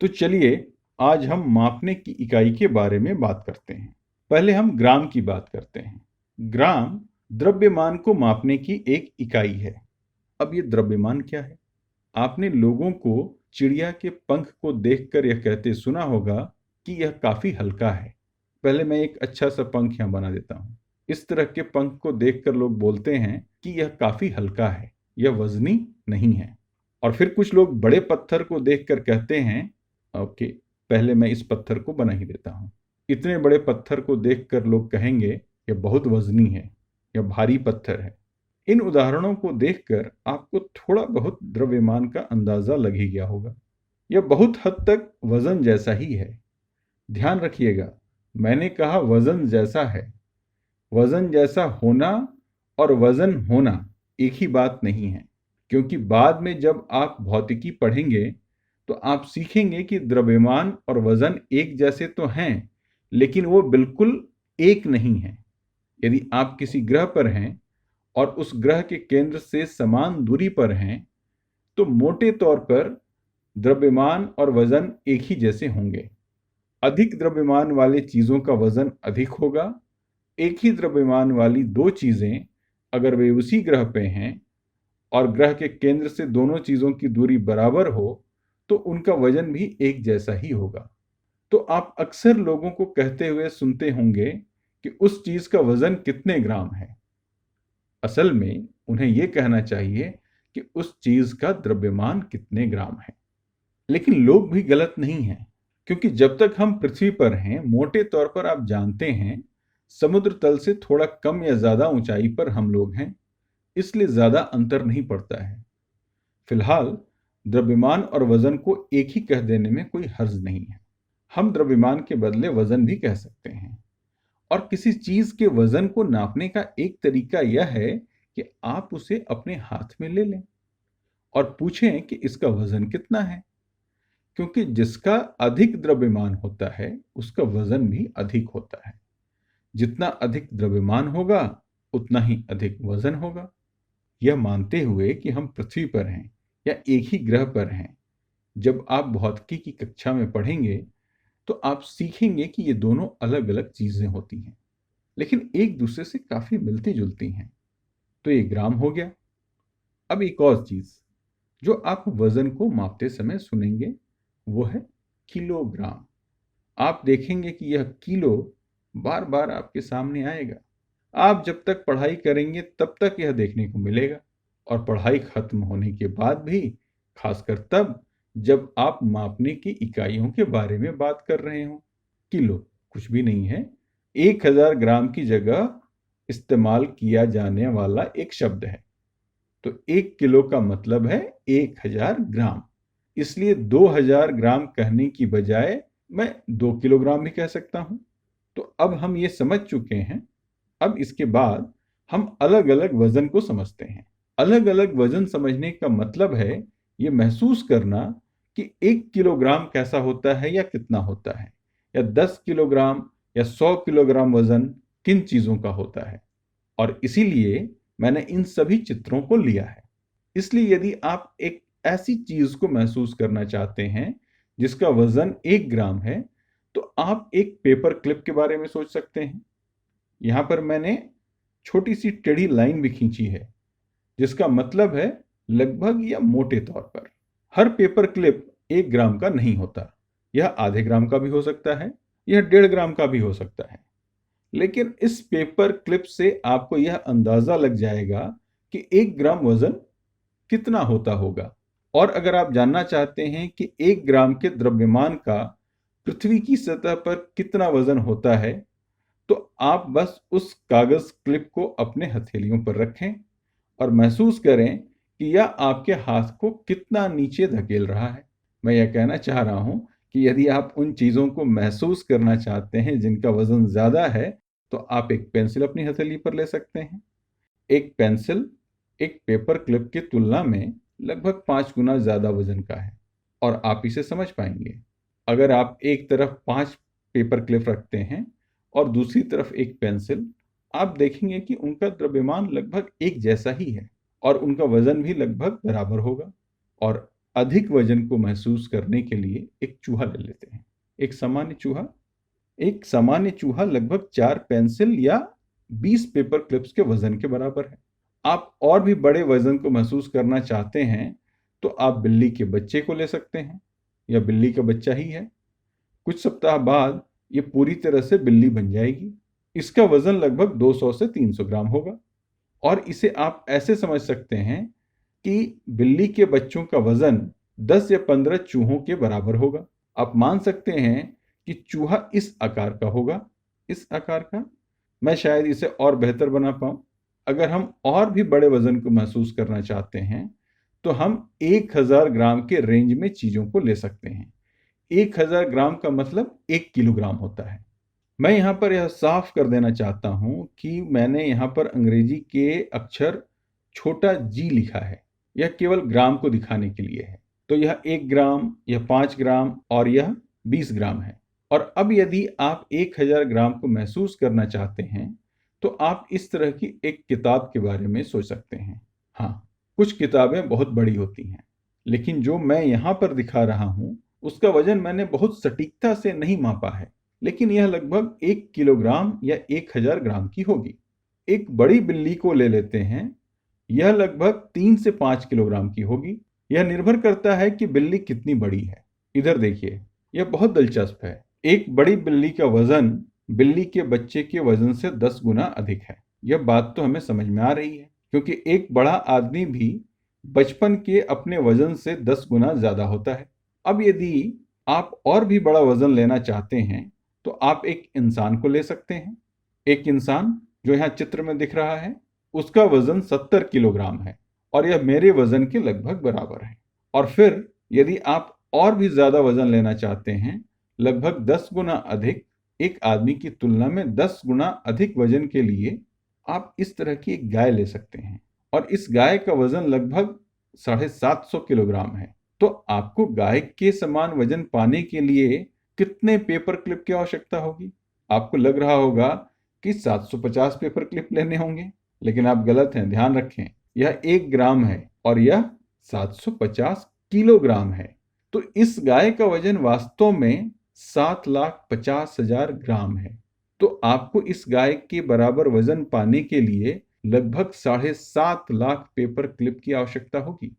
तो चलिए आज हम मापने की इकाई के बारे में बात करते हैं। पहले हम ग्राम की बात करते हैं। ग्राम द्रव्यमान को मापने की एक इकाई है। अब ये द्रव्यमान क्या है? आपने लोगों को चिड़िया के पंख को देखकर यह कहते सुना होगा कि यह काफी हल्का है। पहले मैं एक अच्छा सा पंख यहाँ बना देता हूँ। इस तरह के पंख को देखकर लोग बोलते हैं कि यह काफी हल्का है, यह वजनी नहीं है। और फिर कुछ लोग बड़े पत्थर को देखकर कहते हैं, ओके, पहले मैं इस पत्थर को बना ही देता हूँ। इतने बड़े पत्थर को देखकर लोग कहेंगे यह बहुत वजनी है, यह भारी पत्थर है। इन उदाहरणों को देखकर आपको थोड़ा बहुत द्रव्यमान का अंदाजा लग ही गया होगा। यह बहुत हद तक वजन जैसा ही है। ध्यान रखिएगा, मैंने कहा वजन जैसा है। वजन जैसा होना और वजन होना एक ही बात नहीं है, क्योंकि बाद में जब आप भौतिकी पढ़ेंगे तो आप सीखेंगे कि द्रव्यमान और वजन एक जैसे तो हैं, लेकिन वो बिल्कुल एक नहीं है। यदि आप किसी ग्रह पर हैं और उस ग्रह के केंद्र से समान दूरी पर हैं, तो मोटे तौर पर द्रव्यमान और वजन एक ही जैसे होंगे। अधिक द्रव्यमान वाली चीजों का वजन अधिक होगा। एक ही द्रव्यमान वाली दो चीजें अगर वे उसी ग्रह पे हैं और ग्रह के केंद्र से दोनों चीजों की दूरी बराबर हो, तो उनका वजन भी एक जैसा ही होगा। तो आप अक्सर लोगों को कहते हुए सुनते होंगे कि उस चीज का वजन कितने ग्राम है। असल में उन्हें यह कहना चाहिए कि उस चीज का द्रव्यमान कितने ग्राम है। लेकिन लोग भी गलत नहीं हैं, क्योंकि जब तक हम पृथ्वी पर हैं, मोटे तौर पर आप जानते हैं, समुद्र तल से थोड़ा कम या ज्यादा ऊंचाई पर हम लोग हैं, इसलिए ज्यादा अंतर नहीं पड़ता है। फिलहाल द्रव्यमान और वजन को एक ही कह देने में कोई हर्ज नहीं है। हम द्रव्यमान के बदले वजन भी कह सकते हैं। और किसी चीज के वजन को नापने का एक तरीका यह है कि आप उसे अपने हाथ में ले लें और पूछें कि इसका वजन कितना है, क्योंकि जिसका अधिक द्रव्यमान होता है उसका वजन भी अधिक होता है। जितना अधिक द्रव्यमान होगा उतना ही अधिक वजन होगा। यह मानते हुए कि हम पृथ्वी पर हैं या एक ही ग्रह पर हैं, जब आप भौतिकी की कक्षा में पढ़ेंगे तो आप सीखेंगे कि ये दोनों अलग अलग चीजें होती हैं, लेकिन एक दूसरे से काफी मिलती जुलती हैं। तो ये ग्राम हो गया। अब एक और चीज जो आप वजन को मापते समय सुनेंगे वो है किलोग्राम। आप देखेंगे कि यह किलो बार बार आपके सामने आएगा। आप जब तक पढ़ाई करेंगे तब तक यह देखने को मिलेगा, और पढ़ाई खत्म होने के बाद भी, खासकर तब जब आप मापने की इकाइयों के बारे में बात कर रहे हो। किलो कुछ भी नहीं है, 1000 ग्राम की जगह इस्तेमाल किया जाने वाला एक शब्द है। तो 1 किलो का मतलब है 1000 ग्राम। इसलिए 2000 ग्राम कहने की बजाय मैं 2 किलोग्राम भी कह सकता हूं। तो अब हम ये समझ चुके हैं। अब इसके बाद हम अलग अलग वजन को समझते हैं। अलग अलग वजन समझने का मतलब है ये महसूस करना कि 1 किलोग्राम कैसा होता है या कितना होता है, या 10 किलोग्राम या 100 किलोग्राम वजन किन चीजों का होता है। और इसीलिए मैंने इन सभी चित्रों को लिया है। इसलिए यदि आप एक ऐसी चीज को महसूस करना चाहते हैं जिसका वजन 1 ग्राम है, तो आप एक पेपर क्लिप के बारे में सोच सकते हैं। यहां पर मैंने छोटी सी टेढ़ी लाइन भी खींची है, जिसका मतलब है लगभग या मोटे तौर पर। हर पेपर क्लिप 1 ग्राम का नहीं होता। यह आधे ग्राम का भी हो सकता है, यह 1.5 ग्राम का भी हो सकता है। लेकिन इस पेपर क्लिप से आपको यह अंदाजा लग जाएगा कि 1 ग्राम वजन कितना होता होगा। और अगर आप जानना चाहते हैं कि 1 ग्राम के द्रव्यमान का पृथ्वी की सतह पर कितना वजन होता है, तो आप बस उस कागज क्लिप को अपने हथेलियों पर रखें और महसूस करें कि यह आपके हाथ को कितना नीचे धकेल रहा है। मैं यह कहना चाह रहा हूं कि यदि आप उन चीजों को महसूस करना चाहते हैं जिनका वजन ज्यादा है, तो आप एक पेंसिल अपनी हथेली पर ले सकते हैं। एक पेंसिल एक पेपर क्लिप की तुलना में लगभग 5 गुना ज्यादा वजन का है, और आप इसे समझ पाएंगे। अगर आप एक तरफ 5 पेपर क्लिप रखते हैं और दूसरी तरफ एक पेंसिल, आप देखेंगे कि उनका द्रव्यमान लगभग एक जैसा ही है और उनका वजन भी लगभग बराबर होगा। और अधिक वजन को महसूस करने के लिए एक चूहा ले लेते हैं। एक सामान्य चूहा लगभग 4 पेंसिल या 20 पेपर क्लिप्स के वजन के बराबर है। आप और भी बड़े वजन को महसूस करना चाहते हैं तो आप बिल्ली के बच्चे को ले सकते हैं, या बिल्ली का बच्चा ही है। कुछ सप्ताह बाद ये पूरी तरह से बिल्ली बन जाएगी। इसका वजन लगभग 200 से 300 ग्राम होगा, और इसे आप ऐसे समझ सकते हैं कि बिल्ली के बच्चों का वजन 10 या 15 चूहों के बराबर होगा। आप मान सकते हैं कि चूहा इस आकार का होगा, इस आकार का। मैं शायद इसे और बेहतर बना पाऊं। अगर हम और भी बड़े वजन को महसूस करना चाहते हैं तो हम 1000 ग्राम के रेंज में चीजों को ले सकते हैं। 1000 ग्राम का मतलब 1 किलोग्राम होता है। मैं यहाँ पर यह साफ कर देना चाहता हूँ कि मैंने यहाँ पर अंग्रेजी के अक्षर छोटा g लिखा है। यह केवल ग्राम को दिखाने के लिए है। तो यह 1 ग्राम, यह 5 ग्राम और यह 20 ग्राम है। और अब यदि आप 1000 ग्राम को महसूस करना चाहते हैं तो आप इस तरह की एक किताब के बारे में सोच सकते हैं। हाँ, कुछ किताबें बहुत बड़ी होती हैं, लेकिन जो मैं यहाँ पर दिखा रहा हूँ उसका वजन मैंने बहुत सटीकता से नहीं मापा है, लेकिन यह लगभग 1 किलोग्राम या 1000 ग्राम की होगी। एक बड़ी बिल्ली को ले लेते हैं। यह लगभग 3 से 5 किलोग्राम की होगी। यह निर्भर करता है कि बिल्ली कितनी बड़ी है। इधर देखिए, यह बहुत दिलचस्प है। एक बड़ी बिल्ली का वजन बिल्ली के बच्चे के वजन से 10 गुना अधिक है। यह बात तो हमें समझ में आ रही है, क्योंकि एक बड़ा आदमी भी बचपन के अपने वजन से 10 गुना ज्यादा होता है। अब यदि आप और भी बड़ा वजन लेना चाहते हैं तो आप एक इंसान को ले सकते हैं। एक इंसान जो यहाँ चित्र में दिख रहा है, उसका वजन 70 किलोग्राम है और यह मेरे वजन के लगभग बराबर है। और फिर यदि आप और भी ज्यादा वजन लेना चाहते हैं, लगभग 10 गुना अधिक, एक आदमी की तुलना में 10 गुना अधिक वजन के लिए आप इस तरह की एक गाय ले सकते हैं, और इस गाय का वजन लगभग 750 किलोग्राम है। तो आपको गाय के समान वजन पाने के लिए कितने पेपर क्लिप की आवश्यकता होगी? आपको लग रहा होगा कि 750 पेपर क्लिप लेने होंगे, लेकिन आप गलत हैं। ध्यान रखें, यह 1 ग्राम है और यह 750 किलोग्राम है। तो इस गाय का वजन वास्तव में 7,50,000 ग्राम है। तो आपको इस गाय के बराबर वजन पाने के लिए लगभग 7.5 लाख पेपर क्लिप की आवश्यकता होगी।